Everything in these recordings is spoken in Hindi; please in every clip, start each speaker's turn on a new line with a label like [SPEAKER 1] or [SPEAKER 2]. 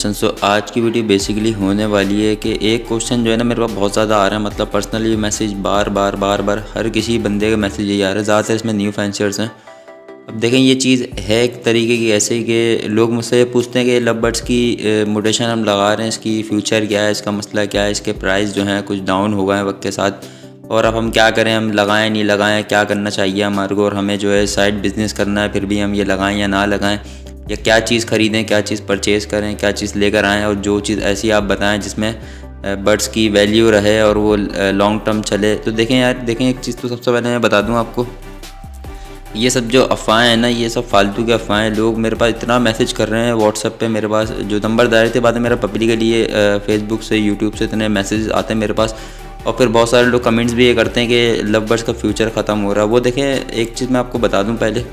[SPEAKER 1] आज की वीडियो बेसिकली होने वाली है कि एक क्वेश्चन जो है ना मेरे पास बहुत ज़्यादा आ रहा है। मतलब पर्सनली मैसेज बार बार हर किसी बंदे का मैसेज यही आ रहा है। ज़्यादातर इसमें न्यू फैंसर्स हैं। अब देखें ये चीज़ है एक तरीके की ऐसे कि लोग मुझसे ये पूछते हैं कि लव बर्ड्स की मोटेशन हम लगा रहे हैं, इसकी फ़्यूचर क्या है, इसका मसला क्या है, इसके प्राइस जो हैं कुछ डाउन हो गए हैं वक्त के साथ, और अब हम क्या करें, हम लगाएं नहीं लगाएं, क्या करना चाहिए हमारे को, और हमें जो है साइड बिज़नेस करना है फिर भी हम ये लगाएं या ना लगाएं, या क्या चीज़ ख़रीदें, क्या चीज़ परचेज़ करें, क्या चीज़ लेकर आएँ, और जो चीज़ ऐसी आप बताएं जिसमें बर्ड्स की वैल्यू रहे और वो लॉन्ग टर्म चले। तो देखें यार, देखें एक चीज़ तो सबसे पहले मैं बता दूं आपको, ये सब जो अफ़वाहें हैं ना, ये सब फालतू की अफ़वाहें। लोग मेरे पास इतना मैसेज कर रहे हैं व्हाट्सएप पे, मेरे पास जो नंबर डाले थे बाद में मेरा पब्लिकली ये फेसबुक से यूट्यूब से इतने मैसेज आते हैं मेरे पास, और फिर बहुत सारे लोग कमेंट्स भी ये करते हैं कि लव बर्ड्स का फ्यूचर ख़त्म हो रहा है। वो देखें एक चीज़ मैं आपको बता दूँ, पहले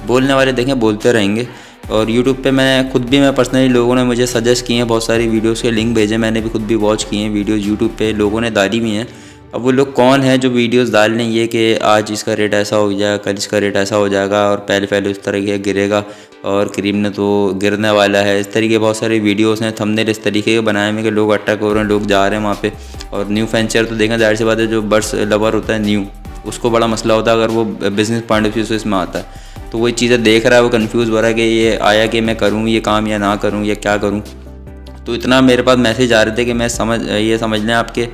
[SPEAKER 1] बोलने वाले देखें बोलते रहेंगे, और यूट्यूब पे मैं पर्सनली लोगों ने मुझे सजेस्ट किए हैं, बहुत सारी वीडियोस के लिंक भेजे, मैंने भी खुद भी वॉच किए हैं वीडियोस यूट्यूब पे, लोगों ने डाली भी हैं। अब वो लोग कौन हैं जो वीडियोस डाल रहे हैं ये कि आज इसका रेट ऐसा हो जाएगा, कल इसका रेट ऐसा हो जाएगा, और पहले इस तरह के गिरेगा, और क्रीम ने तो गिरने वाला है, इस तरीके बहुत सारी वीडियोस हैं, थंबनेल इस तरीके के बनाए हैं कि लोग अट्रैक्ट हो रहे हैं, लोग जा रहे हैं वहाँ पे। और न्यू फैंसर तो देखें, जाहिर सी बात है, जो बर्ड्स लवर होता है न्यू, उसको बड़ा मसला होता है अगर वो बिज़नेस पॉइंट ऑफ व्यू से इसमें आता है, तो वही चीज़ें देख रहा है, वो कंफ्यूज हो रहा है कि ये आया कि मैं करूँ ये काम या ना करूँ या क्या करूँ। तो इतना मेरे पास मैसेज आ रहे थे कि मैं समझ लें आपके,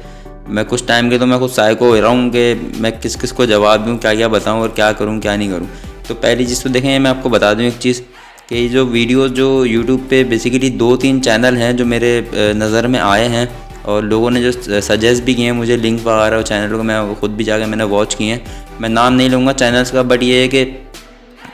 [SPEAKER 1] मैं कुछ टाइम के तो मैं खुद साइको हो रहा हूँ कि मैं किस किस को जवाब दूँ, क्या क्या बताऊँ और क्या करूँ क्या नहीं करूँ। तो पहली चीज़ तो देखें, मैं आपको बता दूँ एक चीज़ कि ये जो वीडियोस जो यूट्यूब पे बेसिकली 2-3 चैनल हैं जो मेरे नज़र में आए हैं, और लोगों ने जो सजेस्ट भी किए हैं मुझे लिंक वगैरह और चैनलों को, मैं खुद भी जाकर मैंने वॉच किए हैं। मैं नाम नहीं लूँगा चैनल्स का, बट ये है कि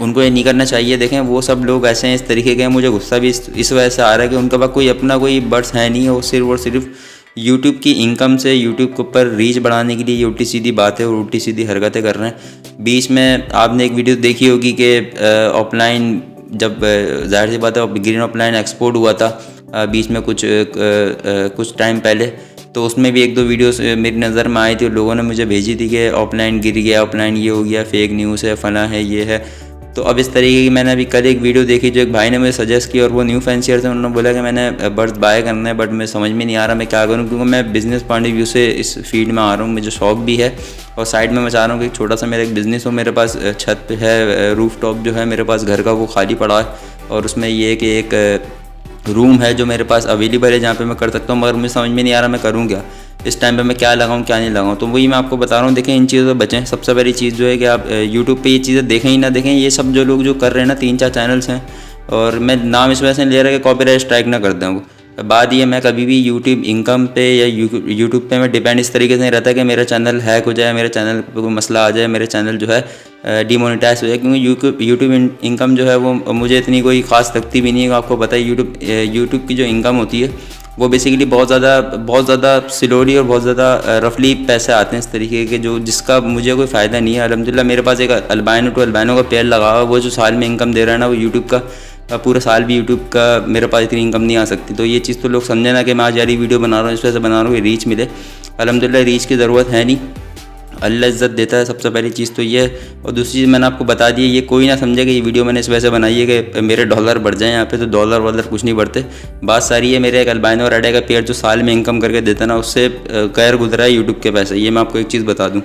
[SPEAKER 1] उनको ये नहीं करना चाहिए। देखें वो सब लोग ऐसे हैं, इस तरीके के हैं, मुझे गुस्सा भी इस वजह से आ रहा है कि उनके पास कोई अपना कोई बर्ड्स है नहीं है, वो सिर्फ और सिर्फ यूट्यूब की इनकम से, यूट्यूब के ऊपर रीच बढ़ाने के लिए ये उल्टी सीधी बातें और उल्टी सीधी हरकतें कर रहे हैं। बीच में आपने एक वीडियो देखी होगी कि ऑफलाइन जब जाहिर सी बात है ग्रीन ऑफलाइन एक्सपोर्ट हुआ था बीच में कुछ टाइम पहले, तो उसमें भी 1-2 वीडियोस मेरी नज़र में आई थी और लोगों ने मुझे भेजी थी कि ऑफलाइन गिर गया, ऑफलाइन ये हो गया, फेक न्यूज़ है, फला है, ये है। तो अब इस तरीके की मैंने अभी कल एक वीडियो देखी जो एक भाई ने मुझे सजेस्ट की, और वो न्यू फैंसियर थे, उन्होंने बोला कि मैंने बर्ड्स बाय करना है, बट मैं समझ में नहीं आ रहा मैं क्या करूं, क्योंकि मैं बिज़नेस पॉइंट ऑफ व्यू से इस फील्ड में आ रहा हूं, मुझे शौक भी है, और साइड में मैं चाह रहा हूँ कि छोटा सा मेरा एक बिज़नेस हो। मेरे पास छत पे है, रूफ टॉप जो है मेरे पास घर का वो खाली पड़ा है, और उसमें ये है कि एक रूम है जो मेरे पास अवेलेबल है जहाँ पे मैं कर सकता हूँ, मगर मुझे समझ में नहीं आ रहा मैं करूँ क्या, इस टाइम पे मैं क्या लगाऊँ क्या नहीं लगाऊँ। तो वही मैं आपको बता रहा हूँ, देखें इन चीज़ों से बचें। सबसे पहली चीज़ जो है कि आप यूट्यूब पे ये चीज़ें देखें ही ना देखें। ये सब जो लोग जो कर रहे हैं ना, 3-4 चैनल्स हैं, और मैं नाम इस वजह से ले रहा कि कॉपीराइट स्ट्राइक ना कर दें वो। बात ये, मैं कभी भी यूट्यूब इनकम पे या यूट्यूब पे मैं डिपेंड इस तरीके से नहीं रहता कि मेरा चैनल हैक हो जाए, मेरे चैनल पे कोई मसला आ जाए, मेरे चैनल जो है डिमोनेटाइज हो जाए, क्योंकि यूट्यूब इनकम जो है वो मुझे इतनी कोई ख़ास लगती भी नहीं है। आपको पता है यूट्यूब की जो इनकम होती है वो बेसिकली बहुत ज़्यादा स्लोली और बहुत ज़्यादा रफली पैसे आते हैं इस तरीके के, जो जिसका मुझे कोई फ़ायदा नहीं है। अल्हम्दुलिल्लाह मेरे पास एक अल्बाइनो टू अल्बाइनो का पेयर लगा हुआ, वो जो साल में इनकम दे रहा है ना, वो यूट्यूब का पूरा साल भी यूट्यूब का मेरे पास इतनी इनकम नहीं आ सकती। तो ये चीज़ तो लोग समझे ना कि मैं आज यार वीडियो बना रहा हूँ इस वजह से बना रहा हूँ रीच मिले। अल्हम्दुलिल्लाह रीच की ज़रूरत है नहीं, अल्लाह इज़्ज़त देता है। सबसे पहली चीज़ तो ये है, और दूसरी चीज़ मैंने आपको बता दी है, ये कोई ना समझे कि ये वीडियो मैंने इस वजह से बनाई है कि मेरे डॉलर बढ़ जाएँ यहाँ पे, तो डॉलर वॉलर कुछ नहीं बढ़ते। बात सारी है, मेरे एक अल्बाइनो रेडे का पेयर जो साल में इनकम करके देता ना, उससे गैर गुजरा है यूट्यूब के पैसे, ये मैं आपको एक चीज़ बता दूँ।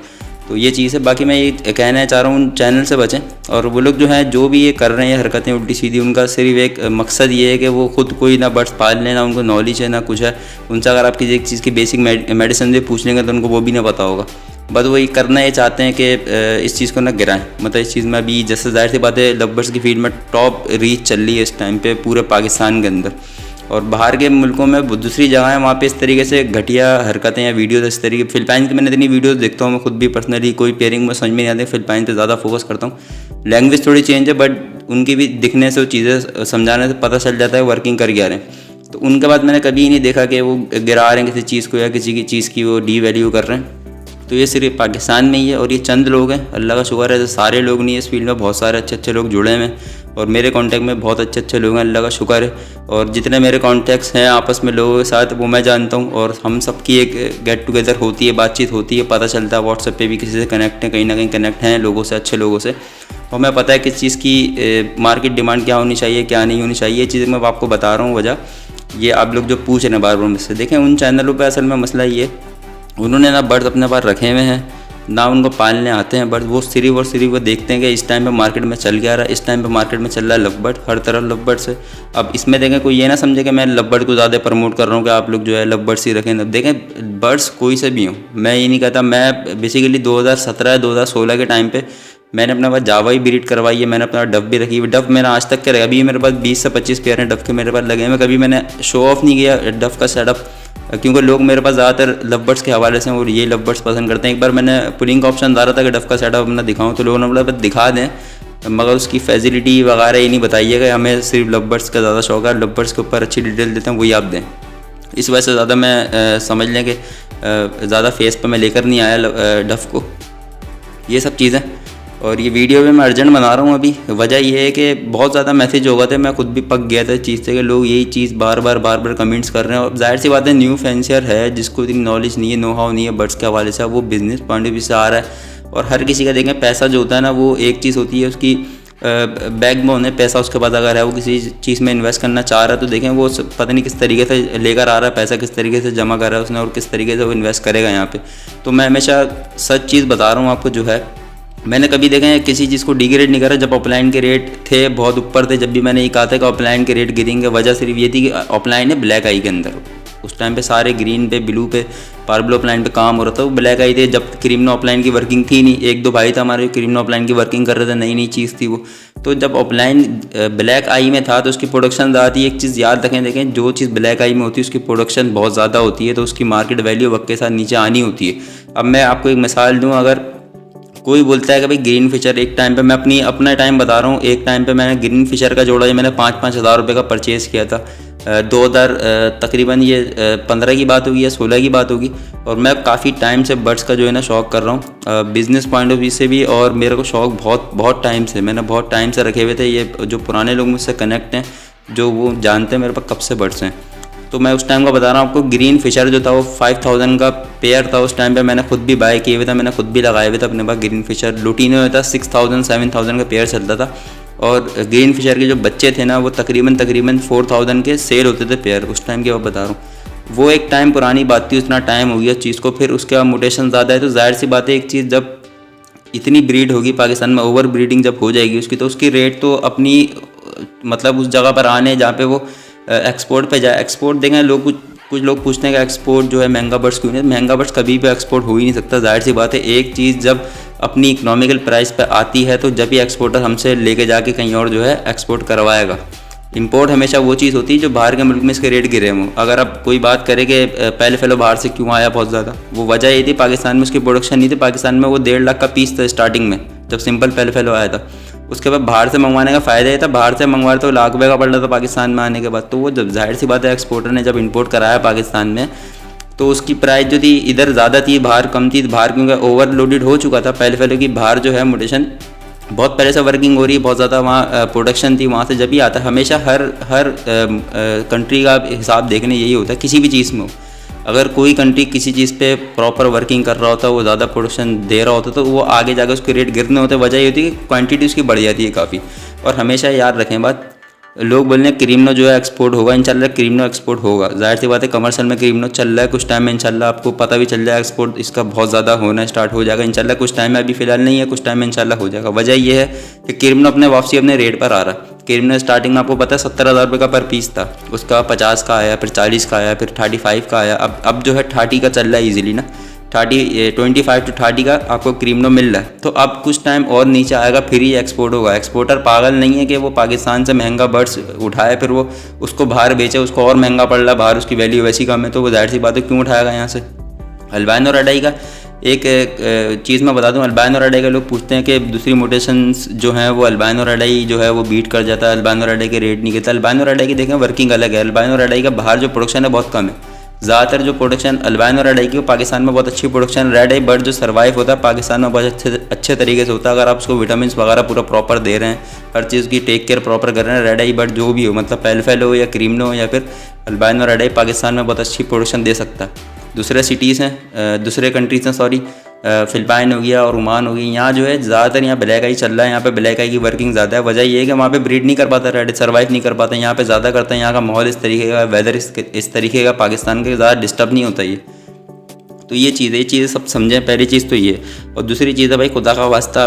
[SPEAKER 1] तो ये चीज़ है। बाकी मैं ये कहना चाह रहा हूँ, चैनल से बचें, और वो लोग जो हैं जो भी ये कर रहे हैं हरकतें उल्टी सीधी, उनका सिर्फ एक मकसद ये है कि वो खुद कोई ना बर्ड्स पाल लें, ना उनको नॉलेज है ना कुछ है। उनसे अगर आप किसी एक चीज़ की बेसिक मेडिसिन भी पूछ लेंगे तो उनको वो भी ना पता होगा। बस वही करना ये चाहते हैं कि इस चीज़ को ना गिराएं। मतलब इस चीज़ में अभी जैसे जाहिर सी बात है लव बर्ड्स की फील्ड में टॉप रीच चल रही है इस टाइम पे पूरे पाकिस्तान के अंदर, और बाहर के मुल्कों में दूसरी जगह है वहाँ पे इस तरीके से घटिया हरकतें या वीडियोस इस तरीके। फिलिपाइन की मैंने इतनी वीडियोस देखता हूँ, मैं खुद भी पर्सनली कोई पेयरिंग में समझ में नहीं आती, फिलिपाइन पे ज़्यादा फोकस करता हूँ। लैंग्वेज थोड़ी चेंज है, बट उनकी भी दिखने से वो चीज़ें समझाने से पता चल जाता है वर्किंग कर क्या रहे हैं। तो उनके बाद मैंने कभी नहीं देखा कि वो गिरा रहे हैं किसी चीज़ को या किसी की चीज़ की वो डी वैल्यू कर रहे हैं। तो ये सिर्फ पाकिस्तान में ही है, और ये चंद लोग हैं, अल्लाह का शुक्र है। सारे लोग नहीं है इस फील्ड में, बहुत सारे अच्छे लोग जुड़े हुए हैं, और मेरे कांटेक्ट में बहुत अच्छे लोग हैं, अल्लाह का शुक्र है। और जितने मेरे कांटेक्ट्स हैं आपस में लोगों के साथ वो मैं जानता हूँ, और हम सबकी एक गेट टुगेदर होती है, बातचीत होती है, पता चलता है व्हाट्सएप पे भी किसी से कनेक्ट हैं, कहीं ना कहीं कनेक्ट हैं लोगों से, अच्छे लोगों से। और हमें पता है किस चीज़ की मार्केट डिमांड क्या होनी चाहिए क्या नहीं होनी चाहिए, ये चीज़ें मैं आपको बता रहा हूँ वजह। ये आप लोग जो पूछ रहे हैं बार बार मुझसे, देखें उन चैनलों पे असल में मसला ये, उन्होंने ना बर्ड्स अपने पास रखे हुए हैं, ना उनको पालने आते हैं बर्ड्स। वो सिर्फ और सिर्फ वो देखते हैं कि इस टाइम पे मार्केट में चल क्या रहा है, इस टाइम पे मार्केट में चल रहा है लवबर्ड, हर तरफ लवबर्ड से। अब इसमें देखें कोई ये ना समझे कि मैं लवबर्ड को ज़्यादा प्रमोट कर रहा हूँ कि आप लोग जो है लवबर्ड्स ही रखें। अब देखें बर्ड्स कोई से भी हों, मैं ये नहीं कहता। मैं बेसिकली 2017-2016 के टाइम पर मैंने अपने पास जावा ही ब्रीड करवाई है, मैंने अपना डव भी रखी है। डव मेरा आज तक के रहेगा, अभी मेरे पास 20 से 25 पेयर हैं डव के मेरे पास लगे हैं। कभी मैंने शो ऑफ नहीं किया डव का सेटअप, क्योंकि लोग मेरे पास ज़्यादातर लवबर्ड्स के हवाले से और ये लवबर्ड्स पसंद करते हैं। एक बार मैंने पुलिंग का ऑप्शन डाला था कि डव का सेटअप अपना दिखाऊं, तो लोगों ने बोला बस दिखा दें, मगर उसकी फैसिलिटी वगैरह ये नहीं बताइएगा, हमें सिर्फ लवबर्ड्स का ज़्यादा शौक है, लवबर्ड्स के ऊपर अच्छी डिटेल देते हैं वही आप दें। इस वजह से ज़्यादा मैं समझ लें कि ज़्यादा फेस पर मैं लेकर नहीं आया डव को, ये सब चीज़ें। और ये वीडियो भी मैं अर्जेंट बना रहा हूँ अभी, वजह यह है कि बहुत ज़्यादा मैसेज हो गए थे, मैं खुद भी पक गया था इस चीज़ से कि लोग यही चीज़ बार बार कमेंट्स कर रहे हैं। और जाहिर सी बात है न्यू फैंसियर है जिसको इतनी नॉलेज नहीं है, नो हाउ नहीं है बर्ड्स के हवाले से, वो बिज़नेस पॉइंट ऑफ व्यू से आ रहा है। और हर किसी का देखें पैसा जो होता है ना, वो एक चीज़ होती है उसकी बैकबोन है पैसा, उसके बाद अगर है वो किसी चीज़ में इन्वेस्ट करना चाह रहा है तो देखें वो पता नहीं किस तरीके से लेकर आ रहा है पैसा, किस तरीके से जमा कर रहा है उसने और किस तरीके से वो इन्वेस्ट करेगा यहाँ पे। तो मैं हमेशा सच चीज़ बता रहा हूँ आपको, जो है मैंने कभी देखें किसी चीज़ को डिग्रेड नहीं करा। जब ऑफलाइन के रेट थे बहुत ऊपर थे, जब भी मैंने ये कहा था कि ऑफलाइन के रेट गिरेंगे, वजह सिर्फ ये थी कि ऑफलाइन है ब्लैक आई के अंदर, उस टाइम पे सारे ग्रीन पे ब्लू पे पार्बल ऑफलाइन पे काम हो रहा था, वो ब्लैक आई थे। जब क्रीमनो ऑफलाइन की वर्किंग थी नहीं, एक दो भाई था हमारे क्रीमनो ऑफलाइन की वर्किंग कर रहे थे, नई नई चीज़ थी वो। तो जब ऑफलाइन ब्लैक आई में था तो उसकी प्रोडक्शन ज़्यादा थी। एक चीज़ याद रखें, देखें जो चीज़ ब्लैक आई में होती है उसकी प्रोडक्शन बहुत ज़्यादा होती है, तो उसकी मार्केट वैल्यू वक्त के साथ नीचे आनी होती है। अब मैं आपको एक मिसाल दूँ, अगर कोई बोलता है कि भाई ग्रीन फिशर, एक टाइम पे मैं अपना टाइम बता रहा हूँ, एक टाइम पे मैंने ग्रीन फिशर का जोड़ा मैंने 5-5 हज़ार रुपये का परचेज़ किया था। 2000 तकरीबन ये 15 की बात होगी या 16 की बात होगी। और मैं काफ़ी टाइम से बर्ड्स का जो है ना शौक़ कर रहा हूँ, बिज़नेस पॉइंट ऑफ व्यू से भी, और मेरे को शौक़ बहुत टाइम से, मैंने बहुत टाइम से रखे हुए थे। ये जो पुराने लोग मुझसे कनेक्ट हैं, जो वो जानते हैं मेरे पास कब से बर्ड्स हैं, तो मैं उस टाइम का बता रहा हूँ आपको। ग्रीन फिशर जो था वो 5000 का पेयर था उस टाइम पे, मैंने खुद भी बाय किए हुए थे, मैंने खुद भी लगाए हुए थे अपने पास ग्रीन फिशर। लुटीनो में था 6000-7000 का पेयर चलता था, और ग्रीन फिशर के जो बच्चे थे ना वो तकरीबन 4000 के सेल होते थे पेयर, उस टाइम की बात बता रहा हूँ। वो एक टाइम पुरानी बात थी, उतना टाइम हो गया चीज़ को। फिर उसके बाद मोटेशन ज़्यादा है, तो जाहिर सी बात है एक चीज़ जब इतनी ब्रीड होगी पाकिस्तान में, ओवर ब्रीडिंग जब हो जाएगी उसकी, तो उसकी रेट तो अपनी मतलब उस जगह पर आने जहाँ पे वो एक्सपोर्ट पे जाए। एक्सपोर्ट देखें लोग, कुछ लोग पूछते हैं कि एक्सपोर्ट जो है महंगा बर्ड्स क्यों नहीं, महंगा बर्ड्स कभी भी एक्सपोर्ट हो ही नहीं सकता। जाहिर सी बात है एक चीज़ जब अपनी इकोनॉमिकल प्राइस पे आती है तो जब ये एक्सपोर्टर हमसे लेके जाके कहीं और जो है एक्सपोर्ट करवाएगा। इंपोर्ट हमेशा वो चीज़ होती है जो बाहर के मुल्क में इसके रेट गिरे हों। अगर आप कोई बात करें कि पहले फैलो बाहर से क्यों आया बहुत ज़्यादा, वो वजह ये थी पाकिस्तान में उसकी प्रोडक्शन नहीं थी। पाकिस्तान में वो 1.5 लाख का पीस था स्टार्टिंग में जब सिंपल पहले फैलो आया था। उसके बाद बाहर से मंगवाने का फ़ायदा ये था, बाहर से मंगवा तो लाख रुपये का पड़ रहा था पाकिस्तान में आने के बाद। तो वो जब जाहिर सी बात है एक्सपोर्टर ने जब इंपोर्ट कराया पाकिस्तान में, तो उसकी प्राइस जो थी इधर ज़्यादा थी, बाहर कम थी। बाहर क्योंकि ओवरलोडेड हो चुका था पहले फैलो की, बाहर जो है मोटेशन बहुत पहले से वर्किंग हो रही है, बहुत ज़्यादा वहाँ प्रोडक्शन थी, वहाँ से जब ही आता है। हमेशा हर कंट्री का हिसाब देखने यही होता है किसी भी चीज़ में हो। अगर कोई कंट्री किसी चीज़ पे प्रॉपर वर्किंग कर रहा होता है, वो ज़्यादा प्रोडक्शन दे रहा होता, तो वो आगे जाकर उसके रेट गिरने होते। वजह ये होती है कि क्वांटिटी उसकी बढ़ जाती है काफ़ी। और हमेशा याद रखें बात, लोग बोल रहे हैं क्रीमनो जो है एक्सपोर्ट होगा, इंशाल्लाह क्रीमनो एक्सपोर्ट होगा। जाहिर सी बात है कमर्शियल में क्रीमनो चल रहा है, कुछ टाइम में इंशाल्लाह आपको पता भी चल जाएगा एक्सपोर्ट इसका बहुत ज़्यादा होना स्टार्ट हो जाएगा इंशाल्लाह। कुछ टाइम में, अभी फ़िलहाल नहीं है, कुछ टाइम में इंशाल्लाह हो जाएगा। वजह यह है कि क्रीमनो अपने वापसी अपने रेट पर आ रहा है। क्रीमनो स्टार्टिंग में आपको पता है 70,000 रुपये का पर पीस था, उसका 50 का आया, फिर 40 का आया, फिर 35 का आया। अब जो है 30 का चल रहा है ईजिली ना, 25 to 30 का आपको क्रीमनो मिल रहा है। तो अब कुछ टाइम और नीचे आएगा, फिर ही एक्सपोर्ट होगा। एक्सपोर्टर पागल नहीं है कि वो पाकिस्तान से महंगा बर्ड्स उठाए फिर वो उसको बाहर बेचे, उसको और महंगा पड़ रहा है, बाहर उसकी वैल्यू वैसी कम है, तो वो जाहिर सी बात है क्यों उठाएगा यहाँ से। अल्बाइनो रेड आई का एक चीज़ मैं बता दूं, अल्बाइनो रेड आई का लोग पूछते हैं कि दूसरी मोटेशंस जो हैं वो अल्बाइनो रेड आई जो है वो बीट कर जाता है, अल्बाइनो रेड आई के रेट नहीं गिरता। अल्बाइनो रेड आई की देखें वर्किंग अलग है। अल्बाइनो रेड आई का बाहर जो प्रोडक्शन है बहुत कम है। ज़्यादातर जो प्रोडक्शन अल्बाइनो रेड आई की, पाकिस्तान में बहुत अच्छी प्रोडक्शन। रेड आई बर्ड जो सर्वाइव होता है पाकिस्तान में बहुत अच्छे तरीके से होता है, अगर आप उसको विटामिन वगैरह पूरा प्रॉपर दे रहे हैं, हर चीज़ की टेक केयर प्रॉपर कर रहे हैं। रेड आई बर्ड जो भी हो, मतलब पेलफेल हो या क्रीमनो हो या फिर अल्बाइनो रेड आई, पाकिस्तान में बहुत अच्छी प्रोडक्शन दे सकता है। दूसरे सिटीज़ हैं, दूसरे कंट्रीज़ हैं, सॉरी, फिलिपाइन हो गया और ओमान हो गई, यहाँ जो है ज़्यादातर यहाँ ब्लैक आई चल रहा है। यहाँ पे ब्लैक आई की वर्किंग ज़्यादा है। वजह ये है कि वहाँ पे ब्रीड नहीं कर पाता, रेड सर्वाइव नहीं कर पाता। यहाँ पे ज़्यादा करता है, यहाँ का माहौल इस तरीके का, वेदर इस तरीके का पाकिस्तान के ज़्यादा डिस्टर्ब नहीं होता ये। तो ये चीज़ें सब समझें, पहली चीज़ तो ये। और दूसरी चीज़ है भाई, खुदा का वास्ता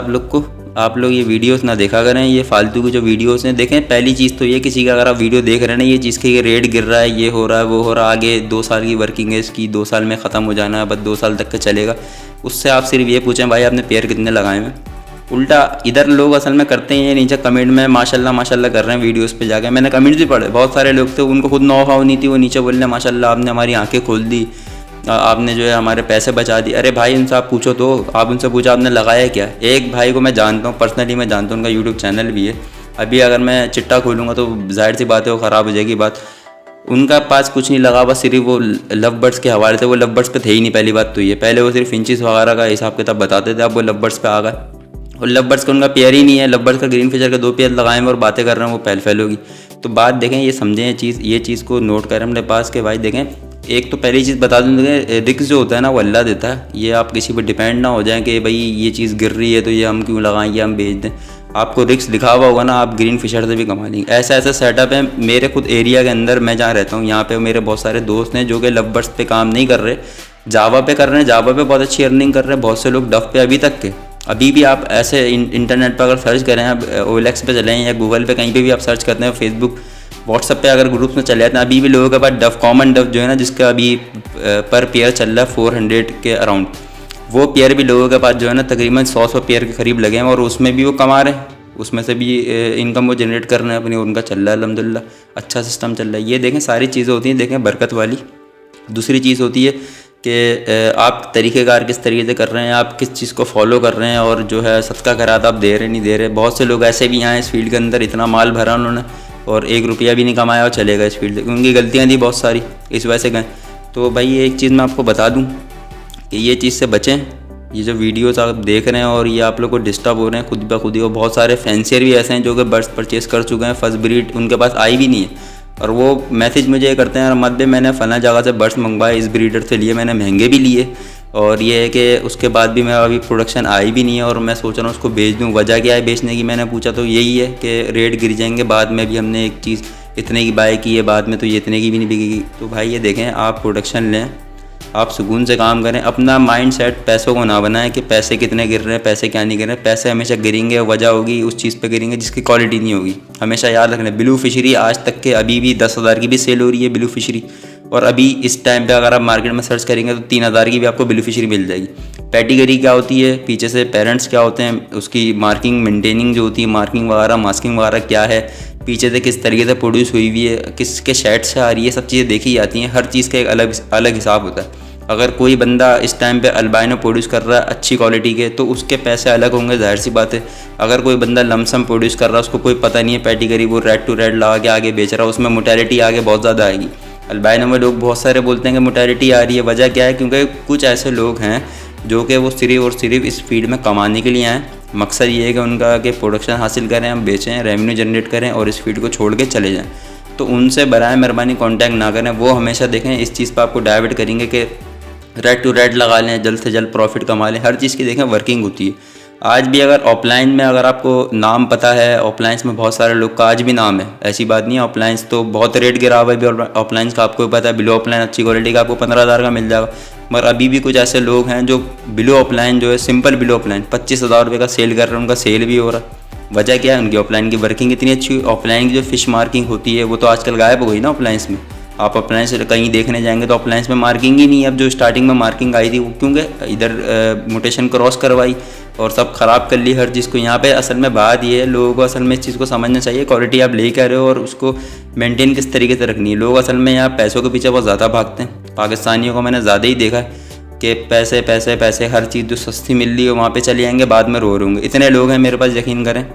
[SPEAKER 1] आप लोग ये वीडियोस ना देखा करें, ये फालतू की जो वीडियोस हैं। देखें, पहली चीज़ तो ये, किसी का अगर आप वीडियो देख रहे हैं ना ये चीज़ के, ये रेट गिर रहा है, ये हो रहा है, वो हो रहा है, आगे 2 साल की वर्किंग है इसकी, 2 साल में ख़त्म हो जाना है, बस 2 साल तक का चलेगा, उससे आप सिर्फ ये पूछें भाई आपने पेयर कितने लगाए हैं। उल्टा इधर लोग असल में करते हैं, नीचे कमेंट में माशाल्लाह माशाल्लाह कर रहे हैं वीडियोस पे जाके। मैंने कमेंट्स भी पढ़े, बहुत सारे लोग थे उनको खुद नौ हाउ नहीं थी, वो नीचे बोल रहे माशाल्लाह आपने हमारी आंखें खोल दी, आपने जो है हमारे पैसे बचा दिए। अरे भाई उनसे आप पूछो, तो आप उनसे पूछो आपने लगाया क्या। एक भाई को मैं जानता हूँ पर्सनली, मैं जानता हूँ, उनका यूट्यूब चैनल भी है। अभी अगर मैं चिट्टा खोलूँगा तो जाहिर सी बात है वो ख़राब हो जाएगी बात। उनका पास कुछ नहीं लगा, बस सिर्फ वो लव बर्ड्स के हवाले से, वो लव बर्ड्स पे थे ही नहीं। पहली बात तो ये, पहले वो सिर्फ इंचेस वगैरह का हिसाब किताब बताते थे, अब वो लव बर्ड्स पे आ गए। और लव बर्ड्स का उनका पेयर ही नहीं है, लव बर्ड्स का ग्रीन फिशर का 2 पेयर लगाए हैं और बातें कर रहे हैं, वो फैल होगी। तो बात देखें, ये समझें ये चीज़ को नोट करें अपने पास के भाई। देखें, एक तो पहली चीज़ बता दूँ, रिस्क जो होता है ना वो अल्लाह देता है। ये आप किसी पर डिपेंड ना हो जाएं कि भाई ये चीज़ गिर रही है तो ये हम क्यों लगाएं, ये हम बेच दें। आपको रिस्क लिखा हुआ होगा ना, आप ग्रीन फिशर से भी कमा लेंगे। ऐसा सेटअप है मेरे खुद एरिया के अंदर, मैं जहाँ रहता हूँ यहाँ पे मेरे बहुत सारे दोस्त हैं जो कि लव बर्ड्स पे काम नहीं कर रहे, जावा पे कर रहे हैं। जावा पे बहुत अच्छी अर्निंग कर रहे हैं बहुत से लोग, डफ पे अभी तक के। अभी भी आप ऐसे इंटरनेट पर अगर सर्च करें, आप OLX पे चलें या गूगल पे कहीं पे भी आप सर्च करते हैं, फेसबुक व्हाट्सएप पे अगर ग्रुप्स में चले जाते हैं, अभी भी लोगों के पास डफ, कॉमन डफ जो है ना, जिसका अभी पर पेयर चल रहा है 400 के अराउंड, वो पेयर भी लोगों के पास जो है ना तकरीबन 100 पेयर के करीब लगे हैं। और उसमें भी वो कमा रहे हैं, उसमें से भी इनकम वो जनरेट कर रहे हैं अपनी, उनका चल रहा है अल्हम्दुलिल्लाह, अच्छा सिस्टम चल रहा है। ये देखें सारी चीज़ें होती हैं, देखें बरकत वाली। दूसरी चीज़ होती है कि आप तरीक़ेकार किस तरीके से कर रहे हैं, आप किस चीज़ को फॉलो कर रहे हैं, और जो है सदका खैरात आप दे रहे नहीं दे रहे। बहुत से लोग ऐसे भी हैं इस फील्ड के अंदर, इतना माल भरा उन्होंने और 1 रुपया भी नहीं कमाया और चले गए इस फील्ड से, उनकी गलतियाँ थी बहुत सारी, इस वजह से गए। तो भाई ये एक चीज़ मैं आपको बता दूँ कि ये चीज़ से बचें। ये जो वीडियोस आप देख रहे हैं और ये आप लोग को डिस्टर्ब हो रहे हैं खुद ब खुद ही, और बहुत सारे फैंसियर भी ऐसे हैं जो कि बर्ड्स परचेज़ कर चुके हैं, फर्स्ट ब्रीड उनके पास आई भी नहीं है, और वो मैसेज मुझे ये करते हैं, मत मैंने फ़लाँ जगह से बर्ड्स मंगवाए, इस ब्रीडर से लिए, मैंने महंगे भी लिए, और ये है कि उसके बाद भी मैं अभी प्रोडक्शन आई भी नहीं है और मैं सोच रहा हूँ उसको बेच दूँ। वजह क्या है बेचने की, मैंने पूछा तो यही है कि रेट गिर जाएंगे, बाद में भी हमने एक चीज़ इतने की बाय की है, बाद में तो ये इतने की भी नहीं बिकेगी। तो भाई ये देखें, आप प्रोडक्शन लें, आप सुकून से काम करें, अपना माइंड सेट पैसों को ना बनाएं कि पैसे कितने गिर रहे हैं, पैसे क्या नहीं गिर रहे हैं। पैसे हमेशा गिरेंगे, वजह होगी उस चीज़ पे गिरेंगे जिसकी क्वालिटी नहीं होगी। हमेशा याद रखना, ब्लू फिशरी आज तक के अभी भी 10,000 की भी सेल हो रही है ब्लू फिशरी, और अभी इस टाइम पे अगर आप मार्केट में सर्च करेंगे तो 3,000 की भी आपको ब्लू फिशरी मिल जाएगी। पैटिगरी क्या होती है, पीछे से पेरेंट्स क्या होते हैं, उसकी मार्किंग मेंटेनिंग जो होती है, मार्किंग वगैरह मास्किंग वगैरह क्या है, पीछे से किस तरीके से प्रोड्यूस हुई हुई है, किसके शेड से आ रही है, सब चीज़ें देखी जाती हैं। हर चीज़ का एक अलग हिसाब होता है। अगर कोई बंदा इस टाइम पे अल्बाइनो प्रोड्यूस कर रहा है अच्छी क्वालिटी के, तो उसके पैसे अलग होंगे, जाहिर सी बात है। अगर कोई बंदा लमसम प्रोड्यूस कर रहा है, उसको कोई पता नहीं है पैटिगरी, वो रेड टू रेड लगा के आगे बेच रहा है, उसमें मोटेलिटी आगे बहुत ज़्यादा आएगी। अल्बाइनो में लोग बहुत सारे बोलते हैं कि मोटेलिटी आ रही है, वजह क्या है, क्योंकि कुछ ऐसे लोग हैं जो कि वो सिर्फ और सिर्फ इस फील्ड में कमाने के लिए आएँ। मकसद ये है कि उनका कि प्रोडक्शन हासिल करें, हम बेचें, रेवेन्यू जनरेट करें और इस फील्ड को छोड़ के चले जाएँ। तो उनसे बराए मेहरबानी कॉन्टैक्ट ना करें। वो हमेशा देखें इस चीज़ पर आपको डाइवर्ट करेंगे कि रेड टू रेड लगा लें, जल्द से जल्द प्रॉफिट कमा लें। हर चीज़ की देखें वर्किंग होती है। आज भी अगर ऑफलाइन में अगर आपको नाम पता है, ऑफलाइंस में बहुत सारे लोग का आज भी नाम है, ऐसी बात नहीं है। ऑफलाइंस तो बहुत रेट गिरा हुआ है भी, ऑफलाइंस का आपको पता है, बिलो ऑफलाइन अच्छी क्वालिटी का आपको 15,000 का मिल जाएगा। मगर अभी भी कुछ ऐसे लोग हैं जो बिलो ऑफलाइन जो है, सिंपल बिलो ऑफलाइन 25,000 रुपये का सेल कर रहे हैं, उनका सेल भी हो रहा है। वजह क्या है, उनकी ऑफलाइन की वर्किंग इतनी अच्छी हुई। ऑफलाइन की जो फिश मार्किंग होती है वो तो आजकल गायब हो गई ना ऑफलाइंस में। आप अप्लायंस कहीं देखने जाएंगे तो अप्लायंस में मार्किंग ही नहीं है। अब जो स्टार्टिंग में मार्किंग आई थी वो क्योंकि इधर म्यूटेशन क्रॉस करवाई और सब ख़राब कर ली हर चीज़ को। यहाँ पे असल में बात ये है, लोगों को असल में इस चीज़ को समझना चाहिए, क्वालिटी आप ले कर रहे हो और उसको मेंटेन किस तरीके से रखनी है। लोग असल में यहाँ पैसों के पीछे बहुत ज़्यादा भागते हैं। पाकिस्तानियों को मैंने ज़्यादा ही देखा है कि पैसे पैसे पैसे, हर चीज़ जो सस्ती मिल रही है वहाँ पर चले जाएंगे, बाद में रो रहे होंगे। इतने लोग हैं मेरे पास, यकीन करें,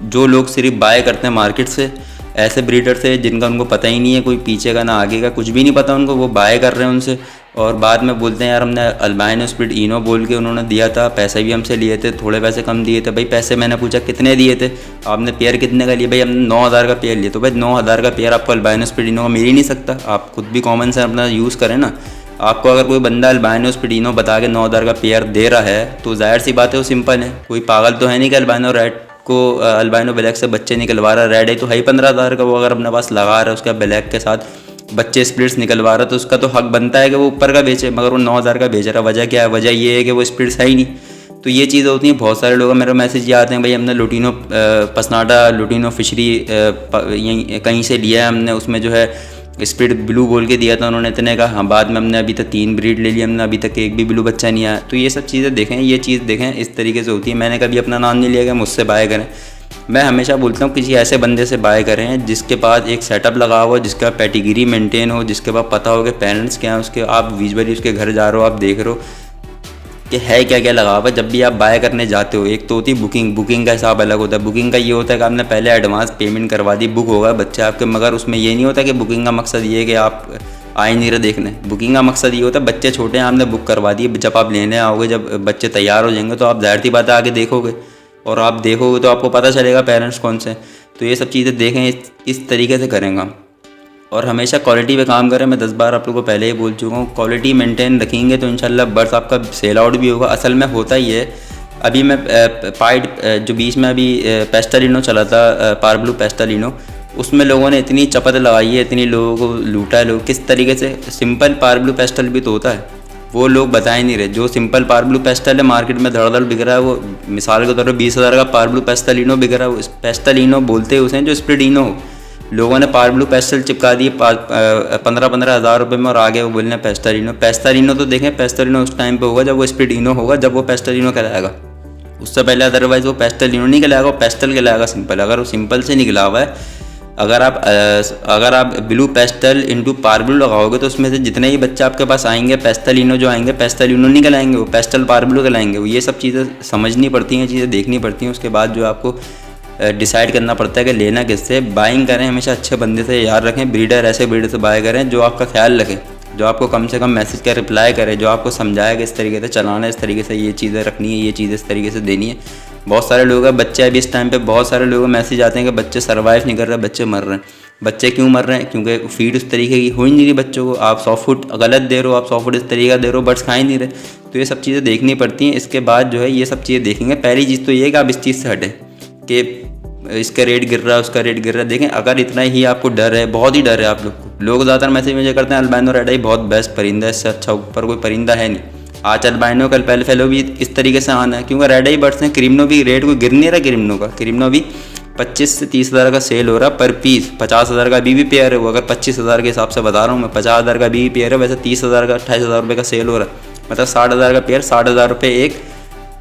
[SPEAKER 1] जो लोग सिर्फ बाय करते हैं मार्केट से, ऐसे ब्रीडर से जिनका उनको पता ही नहीं है, कोई पीछे का ना आगे का, कुछ भी नहीं पता उनको, वो बाय कर रहे हैं उनसे और बाद में बोलते हैं यार हमने अल्बाइनो स्प्लिट इनो बोल के उन्होंने दिया था, पैसे भी हमसे लिए थे, थोड़े पैसे कम दिए थे। भाई पैसे मैंने पूछा कितने दिए थे, आपने पेयर कितने का लिए, भाई हमने 9,000 का पेयर लिया। तो भाई 9,000 का पेयर आपको अल्बाइनो स्प्लिट इनो का मिल ही नहीं सकता। आप खुद भी कॉमन सेंस अपना यूज़ करें ना। आपको अगर कोई बंदा अल्बाइनो स्पिडिनो बता के 9,000 का पेयर दे रहा है तो जाहिर सी बात है वो सिंपल है। कोई पागल तो है नहीं कि अल्बाइनो रेड को अल्बाइनो ब्लैक से बच्चे निकलवा रहा है। रेड है तो है ही 15,000 का, वो अगर अपने पास लगा रहा है उसका ब्लैक के साथ बच्चे स्प्लिट्स निकलवा रहा है तो उसका तो हक बनता है कि वो ऊपर का बेचे, मगर वो 9,000 का बेच रहा है। वजह क्या है? वजह ये है कि वो स्प्लिट्स है ही नहीं। तो ये चीज़ होती है। बहुत सारे लोग मेरे मैसेज ये आते हैं, भाई हमने लुटिनो पसनाटा लुटिनो फिशरी यहीं कहीं से लिया है हमने, उसमें जो है स्प्लिट ब्लू बोल के दिया था उन्होंने इतने का। हाँ, बाद में हमने अभी तक 3 ब्रीड ले लिया, हमने अभी तक एक भी ब्लू बच्चा नहीं आया। तो ये सब चीज़ें देखें, ये चीज़ देखें, इस तरीके से होती है। मैंने कभी अपना नाम नहीं लिया कि मुझसे बाय करें। मैं हमेशा बोलता हूँ किसी ऐसे बंदे से बाय करें जिसके पास एक सेटअप लगा हुआ, जिसका पेटिगिरी मेंटेन हो, जिसके पास पता हो कि पेरेंट्स क्या हैं उसके, आप विजुअली उसके घर जा रहे हो, आप देख रहे हो कि है क्या क्या लगा हुआ। जब भी आप बाय करने जाते हो, एक तो होती है बुकिंग का हिसाब अलग होता है। बुकिंग का ये होता है कि आपने पहले एडवांस पेमेंट करवा दी, बुक होगा बच्चे आपके, मगर उसमें ये नहीं होता कि बुकिंग का मकसद ये है कि आप आए नहीं रहे देखने। बुकिंग का मकसद ये होता है बच्चे छोटे हैं, आपने बुक करवा दिए, जब आप लेने आओगे, जब बच्चे तैयार हो जाएंगे तो आप जाहिर सी बात है आगे देखोगे, और आप देखोगे तो आपको पता चलेगा पेरेंट्स कौन से। तो ये सब चीज़ें देखें, इस तरीके से करेंगे हम। और हमेशा क्वालिटी पे काम करें। मैं 10 बार आप लोगों को पहले ही बोल चुका हूँ, क्वालिटी मेंटेन रखेंगे तो इंशाल्लाह बर्ड्स आपका सेल आउट भी होगा। असल में होता ही है, अभी मैं पाइड जो बीच में अभी पेस्टलिनो चला था, पार्ब्लू पेस्टलिनो, उसमें लोगों ने इतनी चपत लगाई है, इतनी लोगों को लूटा है लोग किस तरीके से। सिंपल पार्ब्लू पेस्टल भी तो होता है, वो लोग बता ही नहीं रहे। जो सिंपल पार्ब्लू पेस्टल है मार्केट में धड़ बिक रहा है, वो मिसाल के तौर पर 20,000 का पार्ब्लू पेस्टलिनो बिक रहा है। वो पेस्टलिनो बोलते हैं उसे जो स्प्लिडिनो हो। लोगों ने पार्ब्लू पेस्टल चिपका दिए 15-15 हज़ार रुपये में, और आगे वो बोलने पेस्टलिनो। पेस्टलिनो तो देखें, पेस्टलिनो उस टाइम पे होगा जब वो स्प्लिडिनो होगा, जब वो पेस्टलिनो कहलाएगा। उससे पहले अदरवाइज वो पेस्टलिनो नहीं कहलाएगा, वो पेस्टल कहलाएगा सिंपल। अगर वो सिंपल से निकला हुआ है, अगर आप ब्लू पेस्टल इंटू पार्ब्लू लगाओगे तो उसमें से जितने ही बच्चे आपके पास आएंगे पेस्टलिनो जो आएंगे, पेस्टलिनो नहीं कहलाएंगे, वो पेस्टल पार्ब्लू कहलाएंगे। वो ये सब चीज़ें समझनी पड़ती हैं, चीज़ें देखनी पड़ती हैं। उसके बाद जो आपको डिसाइड करना पड़ता है कि लेना किससे। बाइंग करें हमेशा अच्छे बंदे से, याद रखें ब्रीडर, ऐसे ब्रीडर से बाय करें जो आपका ख्याल रखे, जो आपको कम से कम मैसेज का रिप्लाई करे, जो आपको समझाए कि इस तरीके से चलाना है, इस तरीके से ये चीज़ें रखनी है, ये चीज़ें इस तरीके से देनी है। बहुत सारे लोग हैं बच्चे अभी इस टाइम पे, बहुत सारे लोगों को मैसेज आते हैं कि बच्चे सर्वाइव नहीं कर रहे, बच्चे मर रहे हैं। बच्चे क्यों मर रहे हैं? क्योंकि फीड उस तरीके की हो ही नहीं रही बच्चों को। आप 100 फुट गलत दे रहे हो, आप 100 फुट इस तरीका दे रहे हो, बर्ड्स खा ही नहीं रहे। तो ये सब चीज़ें देखनी पड़ती हैं। इसके बाद जो है ये सब चीज़ें देखेंगे। पहली चीज़ तो ये है कि आप इस चीज़ से हटें कि इसका रेट गिर रहा है, उसका रेट गिर रहा है। देखें, अगर इतना ही आपको डर है, बहुत ही डर है आप लोग को, लोग ज़्यादातर मैसेज मुझे करते हैं अल्बाइनो रेड आई बहुत बेस्ट परिंदा है, इससे अच्छा ऊपर कोई परिंदा है नहीं। आज अल्बाइनो कल पहले फेलो भी इस तरीके से आना है, क्योंकि रेड आई बर्ड्स हैं। क्रिम्नो भी रेट कोई गिर नहीं रहा, क्रिम्नो भी 25 से 30 हज़ार का सेल हो रहा पर पीस। 50,000 का भी पेयर है वो, अगर 25,000 के हिसाब से बता रहा हूँ मैं, 50,000 का भी पेयर है, वैसे 30,000 का 28,000 रुपये का सेल हो रहा है। मतलब 60,000 का पेयर, 60,000 रुपये एक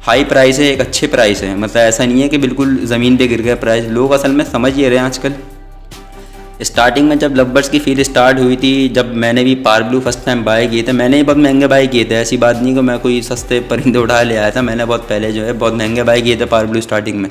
[SPEAKER 1] हाई प्राइस है, एक अच्छे प्राइस है। मतलब ऐसा नहीं है कि बिल्कुल ज़मीन पे गिर गया प्राइस। लोग असल में समझ ये रहे हैं आजकल। स्टार्टिंग में जब लवबर्ड्स की फील्ड स्टार्ट हुई थी, जब मैंने भी पार्ब्लू फर्स्ट टाइम बाय किए थे, मैंने ही बहुत महंगे बाय किए थे। ऐसी बात नहीं कि मैं कोई सस्ते परिंदे उठा ले आया था, मैंने बहुत पहले जो है बहुत महंगे बाय किए थे पार्ब्लू स्टार्टिंग में।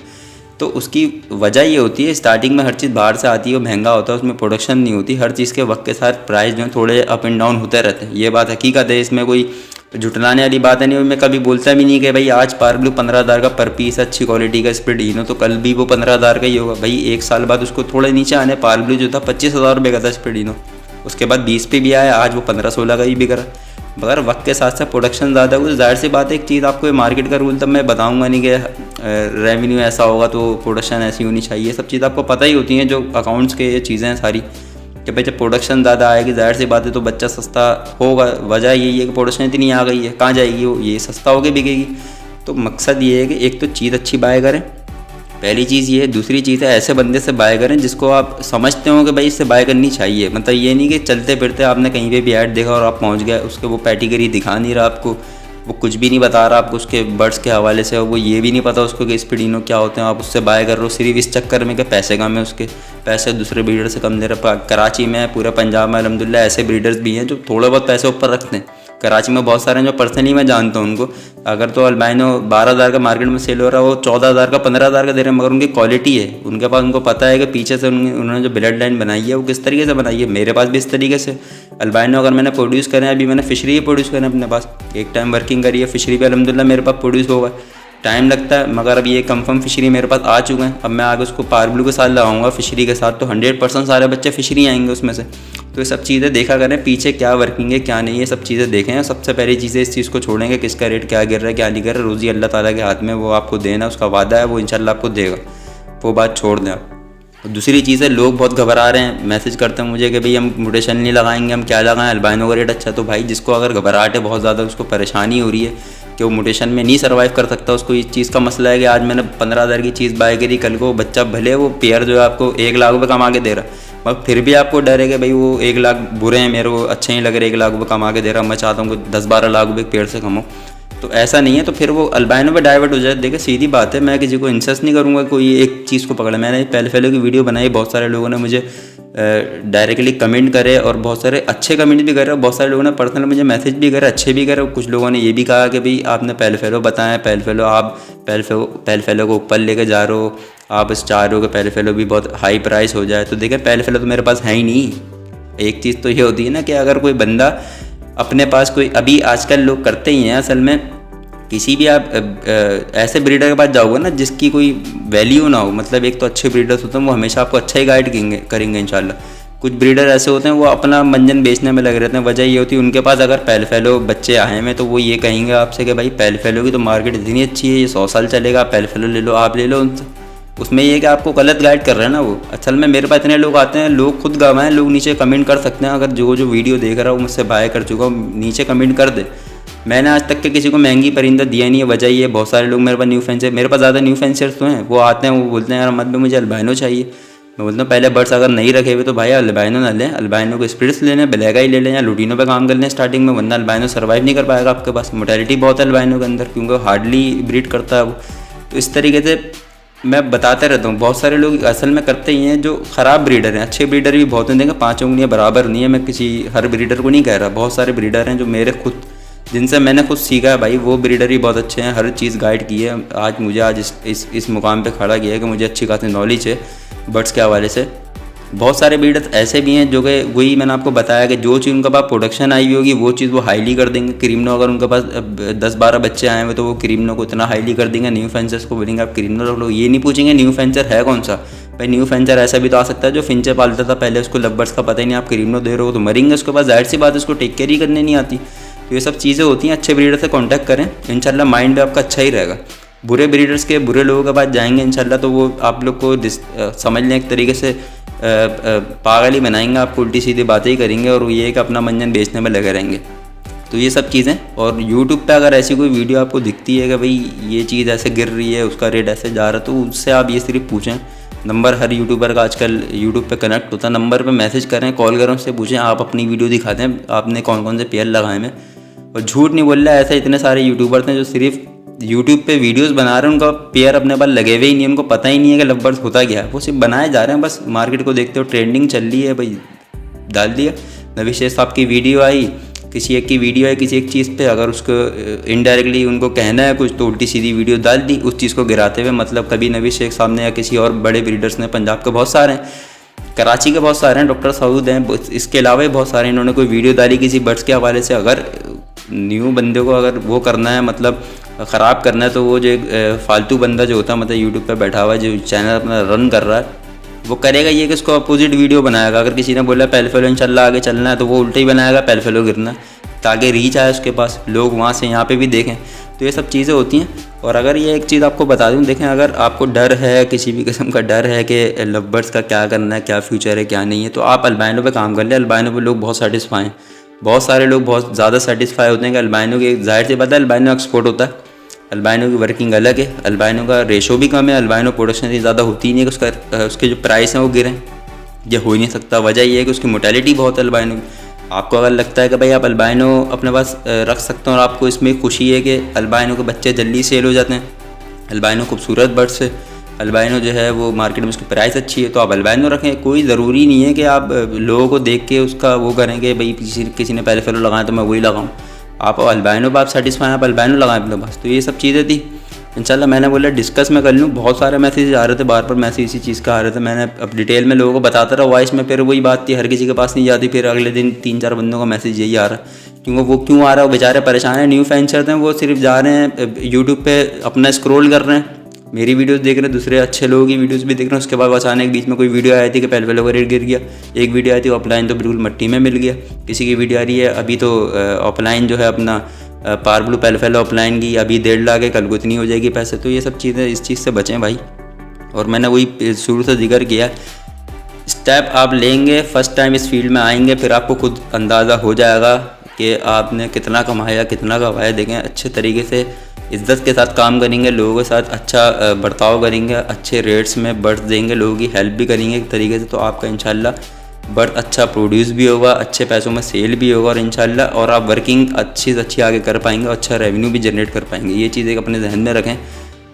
[SPEAKER 1] तो उसकी वजह ये होती है, स्टार्टिंग में हर चीज़ बाहर से आती है, वो महंगा होता है, उसमें प्रोडक्शन नहीं होती। हर चीज़ के वक्त के साथ प्राइस जो है थोड़े अप एंड डाउन होते रहते हैं। ये बात हकीकत है, इसमें कोई जुटलाने वाली बात है नहीं। मैं कभी बोलता भी नहीं कि भाई आज पार्ब्लू 15,000 का पर पीस अच्छी क्वालिटी का स्प्लिडिनो, तो कल भी वो 15,000 का ही होगा। भाई एक साल बाद उसको थोड़े नीचे आने, पार्ब्लू जो था 25,000 रुपये का था स्प्लिडिनो, उसके बाद 20 पे भी आया, आज वो 15-16 का ही बिक रहा। मगर वक्त के साथ साथ प्रोडक्शन ज़्यादा हुई, जाहिर सी बात है। एक चीज़ आपको मार्केट का रूल तब मैं बताऊंगा नहीं कि रेवेन्यू ऐसा होगा तो प्रोडक्शन ऐसी होनी चाहिए। सब चीज़ आपको पता ही होती हैं, जो अकाउंट्स के ये चीज़ें हैं सारी, कि भाई जब प्रोडक्शन ज़्यादा आएगी जाहिर सी बात है तो बच्चा सस्ता होगा। वजह यही है कि प्रोडक्शन इतनी आ गई है, कहाँ जाएगी वो, ये सस्ता होकर बिकेगी। तो मकसद ये है कि एक तो चीज़ अच्छी बाय करें, पहली चीज़ ये है। दूसरी चीज़ है ऐसे बंदे से बाय करें जिसको आप समझते हो कि भाई इससे बाय करनी चाहिए। मतलब ये नहीं कि चलते फिरते आपने कहीं पे भी ऐड देखा और आप पहुंच गए, उसके वो कैटेगरी दिखा नहीं रहा आपको, वो कुछ भी नहीं बता रहा आपको उसके बर्ड्स के हवाले से, और वो ये भी नहीं पता उसको कि स्प्लिडिनो क्या होते हैं, आप उससे बाय कर रहे हो सिर्फ इस चक्कर में कि पैसे कम है, उसके पैसे दूसरे ब्रीडर से कम दे रहे। कराची में, पूरे पंजाब में अल्हम्दुलिल्लाह ऐसे ब्रीडर्स भी हैं जो थोड़े बहुत पैसे ऊपर रखते हैं। कराची में बहुत सारे हैं जो पर्सनली मैं जानता हूँ उनको। अगर तो अल्बाइनो 12,000 का मार्केट में सेल हो रहा है, वो 14,000 का 15,000 का दे रहे हैं, मगर उनकी क्वालिटी है, उनके पास, उनको पता है कि पीछे से उन्होंने जो ब्लड लाइन बनाई है वो किस तरीके से बनाई है। मेरे पास भी इस तरीके से अल्बाइनो अगर मैंने प्रोड्यूस करें, अभी मैंने फिशरी ही प्रोड्यूस करें अपने पास, एक टाइम वर्किंग करी है फिशरी पे, अल्हम्दुलिल्लाह मेरे पास प्रोड्यूस होगा। टाइम लगता है, मगर अब ये कंफर्म फिशरी मेरे पास आ चुके हैं। अब मैं आगे उसको पार ब्लू के साथ लगाऊंगा फिशरी के साथ, तो 100% सारे बच्चे फिशरी आएंगे उसमें से। तो ये सब चीज़ें देखा करें, पीछे क्या वर्किंग है क्या नहीं, ये सब चीज़ें देखें। सबसे पहली चीज़ें इस चीज़ को छोड़ेंगे, किसका रेट क्या गिर रहा है क्या नहीं गिर रहा है, रोज़ी अल्लाह ताला के हाथ में, वो आपको देना, उसका वादा है, वो इंशाल्लाह आपको देगा, वो बात छोड़ दें आप। और दूसरी चीज़ है, लोग बहुत घबरा रहे हैं, मैसेज करते हैं मुझे कि भाई हम म्यूटेशन नहीं लगाएंगे, हम क्या लगाएं, अल्बाइनो का रेट अच्छा। तो भाई जिसको अगर घबराहट है बहुत ज़्यादा, उसको परेशानी हो रही है कि वो म्यूटेशन में नहीं सर्वाइव कर सकता, उसको इस चीज़ का मसला है कि आज मैंने 15,000 की चीज़ बाय करी, कल को बच्चा भले वो पेयर जो है आपको 1 लाख रुपये कमा के दे रहा है, मगर फिर भी आपको डर है कि भाई वो 1 लाख बुरे हैं, मेरे को अच्छे नहीं लग रहे, 1 लाख रुपये कमा के दे रहा, मैं चाहता हूँ कि 10-12 लाख रुपये पेड़ से कमाऊँ। तो ऐसा नहीं है, तो फिर वो अल्बाइनो पे डाइवर्ट हो जाए। देखिए सीधी बात है, मैं किसी को इंसस्ट नहीं करूँगा कोई एक चीज़ को पकड़ा। मैंने पहले की वीडियो बनाई, बहुत सारे लोगों ने मुझे डायरेक्टली कमेंट करे, और बहुत सारे अच्छे कमेंट भी करे, और बहुत सारे लोगों ने पर्सनल मुझे मैसेज भी करे, अच्छे भी करे। कुछ लोगों ने ये भी कहा कि भाई आपने पेलफेलो बताया, पेलफेलो आप पेलफेलो को ऊपर लेके जा रहे हो, आप चाह रहे हो कि पेलफेलो भी बहुत हाई प्राइस हो जाए। तो देखिए पेलफेलो तो मेरे पास है ही नहीं। एक चीज़ तो ये होती है ना कि अगर कोई बंदा अपने पास कोई, अभी आजकल लोग करते ही हैं असल में, किसी भी आप ऐसे ब्रीडर के पास जाओगे ना जिसकी कोई वैल्यू ना हो, मतलब एक तो अच्छे ब्रीडर्स होते हैं वो हमेशा आपको अच्छा ही गाइड करेंगे इंशाल्लाह। कुछ ब्रीडर ऐसे होते हैं वो अपना मंजन बेचने में लगे रहते हैं। वजह ये होती है उनके पास अगर पेलफेलो बच्चे आए हैं तो वो ये कहेंगे आपसे कि भाई पेलफेलो की तो मार्केट इतनी अच्छी है, ये 100 साल चलेगा, आप पेलफेलो ले लो, आप ले लो उनसे। उसमें ये कि आपको गलत गाइड कर रहे हैं ना वो। असल में मेरे पास इतने लोग आते हैं, लोग खुद गवाएं, लोग नीचे कमेंट कर सकते हैं, अगर जो वीडियो देख रहा हूँ मुझसे बाय कर चुका हूँ नीचे कमेंट कर दे। मैंने आज तक के किसी को महंगी परिंदा दिया नहीं है। वजह ये बहुत सारे लोग मेरे पास न्यू फैंसर, मेरे पास ज़्यादा न्यू फैंसर्स तो हैं, वो आते हैं वो बोलते हैं यार मत में मुझे अल्बाइनो चाहिए। मैं बोलता हूँ पहले बर्ड्स अगर नहीं रखे हुए तो भाई अल्बाइनो ना लें, अल्बाइनो को स्प्रिट्स ले लें, ब्लैक आई ले लें, या लुटीनो पे काम कर लें स्टार्टिंग में, वरना अल्बाइनो सर्वाइव नहीं कर पाएगा आपके पास। मोर्टेलिटी बहुत है अल्बाइनो के अंदर, क्योंकि हार्डली ब्रीड करता है वो। तो इस तरीके से मैं बताते रहता हूँ। बहुत सारे लोग असल में करते ही हैं जो ख़राब ब्रीडर हैं, अच्छे ब्रीडर भी बहुत हैं। देंगे 5 उंगलियाँ बराबर नहीं है, मैं किसी हर ब्रीडर को नहीं कह रहा। बहुत सारे ब्रीडर हैं जो मेरे खुद, जिनसे मैंने खुद सीखा है भाई, वो ब्रीडर ही बहुत अच्छे हैं, हर चीज़ गाइड की है। आज मुझे इस मुकाम पे खड़ा किया है कि मुझे अच्छी खासी नॉलेज है बर्ड्स के हवाले से। बहुत सारे ब्रीडर्स ऐसे भी हैं जो कि वही मैंने आपको बताया कि जो चीज़ उनके पास प्रोडक्शन आई हुई होगी वो चीज़ वो हाईली कर देंगे। क्रीमनो अगर उनके पास 10-12 बच्चे आए हुए तो वो क्रीमनो को इतना हाईली कर देंगे, न्यू फेंसर्स को बोलेंगे आप क्रीमनो रख लो। ये नहीं पूछेंगे न्यू फेंसर है कौन सा। भाई न्यू फेंसर ऐसा भी तो आ सकता है जो फिंचे पालता था पहले, उसको लवबर्ड्स का पता ही नहीं, आप क्रीमनो दे रहे हो तो मरेंगे उसके पास, जाहिर सी बात है उसको टेक केयर ही करने नहीं आती। तो ये सब चीज़ें होती हैं। अच्छे ब्रीडर से कांटेक्ट करें, इंशाल्लाह माइंड भी आपका अच्छा ही रहेगा। बुरे ब्रीडर्स के बुरे लोगों के पास जाएंगे इंशाल्लाह तो वो आप लोग को समझ लें एक तरीके से पागल ही बनाएंगे, आपको उल्टी सीधी बातें ही करेंगे, और ये कि अपना मंजन बेचने में लगे रहेंगे। तो ये सब चीज़ें। और यूट्यूब पे अगर ऐसी कोई वीडियो आपको दिखती है कि भाई ये चीज़ ऐसे गिर रही है, उसका रेट ऐसे जा रहा है, तो उससे आप ये सिर्फ पूछें। नंबर हर यूट्यूबर का आजकल यूट्यूब पे कनेक्ट होता है, नंबर पे मैसेज करें, कॉल करें, उससे पूछें आप अपनी वीडियो दिखा दें आपने कौन कौन से पेयर लगाए हैं। और झूठ नहीं बोल रहा है, ऐसे इतने सारे यूट्यूबर्स हैं जो सिर्फ यूट्यूब पे वीडियोस बना रहे हैं, उनका पेयर अपने पास लगे हुए ही नहीं, उनको पता ही नहीं है कि लवबर्ड्स होता क्या है, वो सिर्फ बनाए जा रहे हैं बस। मार्केट को देखते हो ट्रेंडिंग चल रही है भाई, डाल दिया। नवी शेख साहब की वीडियो आई, किसी एक की वीडियो आई किसी एक चीज़ पे, अगर उसको इनडायरेक्टली उनको कहना है कुछ तो उल्टी सीधी वीडियो डाल दी उस चीज़ को गिराते हुए। मतलब कभी नवी शेख साहब ने या किसी और बड़े ब्रीडर्स ने, पंजाब के बहुत सारे हैं, कराची के बहुत सारे हैं, डॉक्टर सऊद हैं, इसके अलावा भी बहुत सारे, इन्होंने कोई वीडियो डाली किसी बर्ड्स के हवाले से। अगर न्यू बंदे को अगर वो करना है, मतलब ख़राब करना है, तो वो जो फालतू बंदा जो होता है, मतलब यूट्यूब पे बैठा हुआ है जो चैनल अपना रन कर रहा है, वो करेगा ये कि उसको अपोजिट वीडियो बनाएगा। अगर किसी ने बोला पेलफेलो इंशाल्लाह आगे चलना है तो वो उल्टा ही बनाएगा पेलफेलो गिरना, ताकि रीच आए उसके पास, लोग वहाँ से यहाँ पे भी देखें। तो ये सब चीज़ें होती हैं। और अगर ये एक चीज़ आपको बता दूँ, देखें अगर आपको डर है, किसी भी किस्म का डर है कि लवबर्ड्स का क्या करना है, क्या फ्यूचर है क्या नहीं है, तो आप अल्बाइनो पे काम कर लें। अल्बाइनो पे लोग बहुत सेटिस्फाई हैं, बहुत सारे लोग बहुत ज़्यादा सेटिस्फाई होते हैं कि अल्बाइनो की, जाहिर सी बात है अल्बाइनो एक्सपोर्ट होता है, अल्बाइनो की वर्किंग अलग है, अल्बाइनो का रेशो भी कम है, अल्बाइनो प्रोडक्शन इतनी ज़्यादा होती नहीं है कि उसके जो प्राइस हैं वो गिरें, ये हो ही नहीं सकता। वजह ये है कि उसकी मोर्टेलिटी बहुत है अल्बाइनो की। आपको अगर लगता है कि भाई आप अल्बाइनो अपने पास रख सकते हैं और आपको इसमें खुशी है कि अल्बाइनो के बच्चे जल्दी सेल हो जाते हैं, अल्बाइनो खूबसूरत बर्ड्स है, अल्बाइनो जो है वो मार्केट में उसकी प्राइस अच्छी है, तो आप अल्बाइनो रखें। कोई ज़रूरी नहीं है कि आप लोगों को देख के उसका वो करेंगे भाई किसी ने पहले फेलो लगाया तो मैं वही लगाऊँ। आप अल्बाइनो पर आप सेटिस्फाई, आप अल्बाइनो लगाएं अपने पास। तो ये सब चीज़ें थी। इंशाल्लाह मैंने बोला डिस्कस में कर लूँ। बहुत सारे मैसेज आ रहे थे, बार बार मैसेज इसी चीज़ का आ रहे थे। मैंने अब डिटेल में लोगों को बताता रहा वॉइस में, फिर वही बात थी हर किसी के पास नहीं जाती। फिर अगले दिन 3-4 बंदों का मैसेज यही आ रहा है, क्योंकि वो क्यों आ रहा है, वो बेचारे परेशान हैं। न्यू फैंसर्स हैं, वो सिर्फ जा रहे हैं यूट्यूब पे अपना स्क्रॉल कर रहे हैं, मेरी वीडियोस देख रहे हैं, दूसरे अच्छे लोगों की वीडियोस भी देख रहे हैं। उसके बाद अचानक बीच में कोई वीडियो आई थी कि पहले का रेट गिर गया, एक वीडियो आई थी ऑफलाइन तो बिल्कुल मट्टी में मिल गया। किसी की वीडियो आ रही है अभी तो ऑफलाइन जो है अपना पार ब्लू पहले ऑफलाइन की अभी 1.5 लाख है, कल को इतनी हो जाएगी पैसे। तो ये सब चीज़ें, इस चीज़ से बचें भाई। और मैंने वही शुरू से जिक्र किया, स्टेप आप लेंगे, फर्स्ट टाइम इस फील्ड में आएंगे, फिर आपको खुद अंदाज़ा हो जाएगा कि आपने कितना कमाया, कितना गवाया। देखें, अच्छे तरीके से इज़्ज़त के साथ काम करेंगे, लोगों के साथ अच्छा बर्ताव करेंगे, अच्छे रेट्स में बर्थ देंगे, लोगों की हेल्प भी करेंगे एक तरीके से, तो आपका इंशाल्लाह बर्थ अच्छा प्रोड्यूस भी होगा, अच्छे पैसों में सेल भी होगा और इंशाल्लाह और आप वर्किंग अच्छी से अच्छी आगे कर पाएंगे, अच्छा रेवेन्यू भी जनरेट कर पाएंगे। ये चीज़ एक अपने जहन में रखें।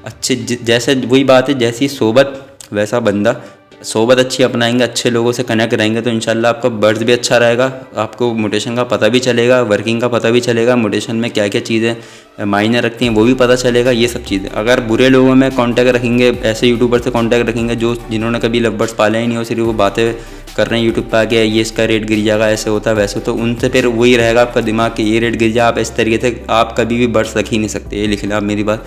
[SPEAKER 1] अच्छे जैसे वही बात है, जैसी सोबत वैसा बंदा। सोबत अच्छी अपनाएंगे, अच्छे लोगों से कनेक्ट रहेंगे तो इंशाल्लाह आपका बर्थ भी अच्छा रहेगा, आपको मोटिवेशन का पता भी चलेगा, वर्किंग का पता भी चलेगा, मोटिवेशन में क्या क्या चीज़ें मायने रखती हैं वो भी पता चलेगा। ये सब चीज़ें अगर बुरे लोगों में कांटेक्ट रखेंगे, ऐसे यूट्यूबर से कांटेक्ट रखेंगे जो जिन्होंने कभी लव बर्ड्स पाले ही नहीं हो, सिर्फ वो बातें कर रहे हैं यूट्यूब पर आके, ये इसका रेट गिर जाएगा, ऐसे होता है वैसे, तो उनसे फिर वही रहेगा आपका दिमाग कि ये रेट गिर जाए। आप इस तरीके से आप कभी भी बर्ड्स रख ही नहीं सकते, ये लिख लें आप मेरी बात।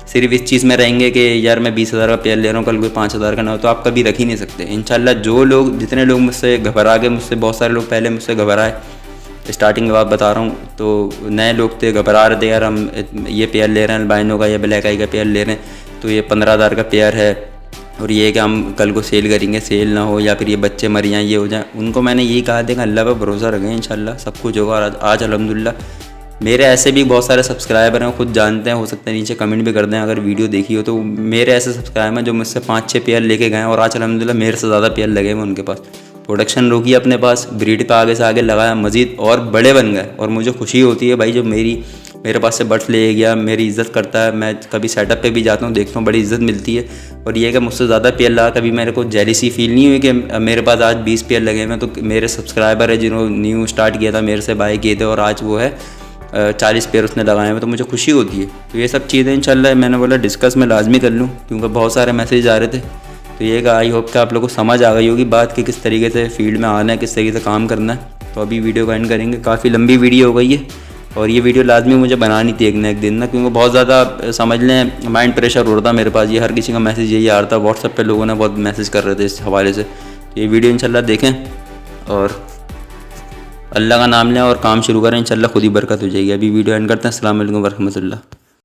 [SPEAKER 1] सिर्फ इस चीज़ में रहेंगे कि यार मैं 20,000 का पेयर ले रहा हूँ, कल कोई 5,000 का ना हो, तो आप कभी रख ही नहीं सकते। इंशाल्लाह जो लोग, जितने लोग मुझसे घबरा गए, मुझसे बहुत सारे लोग पहले मुझसे घबराए, स्टार्टिंग की बात बता रहा हूँ, तो नए लोग थे, घबरा रहे थे यार हम ये पेयर ले रहे हैं अल्बाइनो का या ब्लैक आई का पेयर ले रहे हैं, तो ये 15,000 का पेयर है और ये कि हम कल को सेल करेंगे, सेल ना हो, या फिर ये बच्चे मर जाएँ, ये हो जाए। उनको मैंने यही कहा था कि अल्लाह पर भरोसा रखें, इंशाल्लाह सब कुछ होगा। और आज अल्हम्दुलिल्लाह मेरे ऐसे भी बहुत सारे सब्सक्राइबर हैं, खुद जानते हैं, हो सकता है नीचे कमेंट भी कर दें अगर वीडियो देखी हो तो। मेरे ऐसे सब्सक्राइबर हैं जो मुझसे 5-6 पेयर लेके गए और आज अल्हम्दुलिल्लाह मेरे से ज़्यादा पेयर लगे हुए उनके पास। प्रोडक्शन रोकी अपने पास, ब्रीड पे आगे से आगे लगाया, मज़ीद और बड़े बन गए। और मुझे खुशी होती है भाई जो मेरे पास से बर्ड्स ले गया, मेरी इज़्ज़त करता है। मैं कभी सेटअप पे भी जाता हूँ, देखता हूँ, बड़ी इज़्ज़त मिलती है। और ये कि मुझसे ज़्यादा पेयर लगा, कभी मेरे को जेलिसी फील नहीं हुई कि मेरे पास आज 20 पेयर लगे हुए हैं। तो मेरे सब्सक्राइबर है जिन्होंने न्यू स्टार्ट किया था, मेरे से बाय किए थे और आज वो है 40 पेयर उसने लगाए हुए, तो मुझे खुशी होती है। तो ये सब चीज़ें इंशाल्लाह मैंने बोला डिस्कस में लाजमी कर लूँ, क्योंकि बहुत सारे मैसेज आ रहे थे। तो ये आई होप कि आप लोगों को समझ आ गई होगी बात कि किस तरीके से फील्ड में आना है, किस तरीके से काम करना है। तो अभी वीडियो का एंड करेंगे, काफ़ी लंबी वीडियो हो गई है और ये वीडियो लाजमी मुझे बनानी थी एक दिन ना, क्योंकि बहुत ज़्यादा समझ लें माइंड प्रेशर हो रहा था मेरे पास। ये हर किसी का मैसेज यही आ रहा था, व्हाट्सएप पे लोगों ने बहुत मैसेज कर रहे थे इस हवाले से। तो ये वीडियो इंशाल्लाह देखें और अल्लाह का नाम लें और काम शुरू करें, इंशाल्लाह खुद ही बरकत हो जाएगी। अभी वीडियो एंड करते हैं। अस्सलाम वालेकुम वरहमतुल्लाह।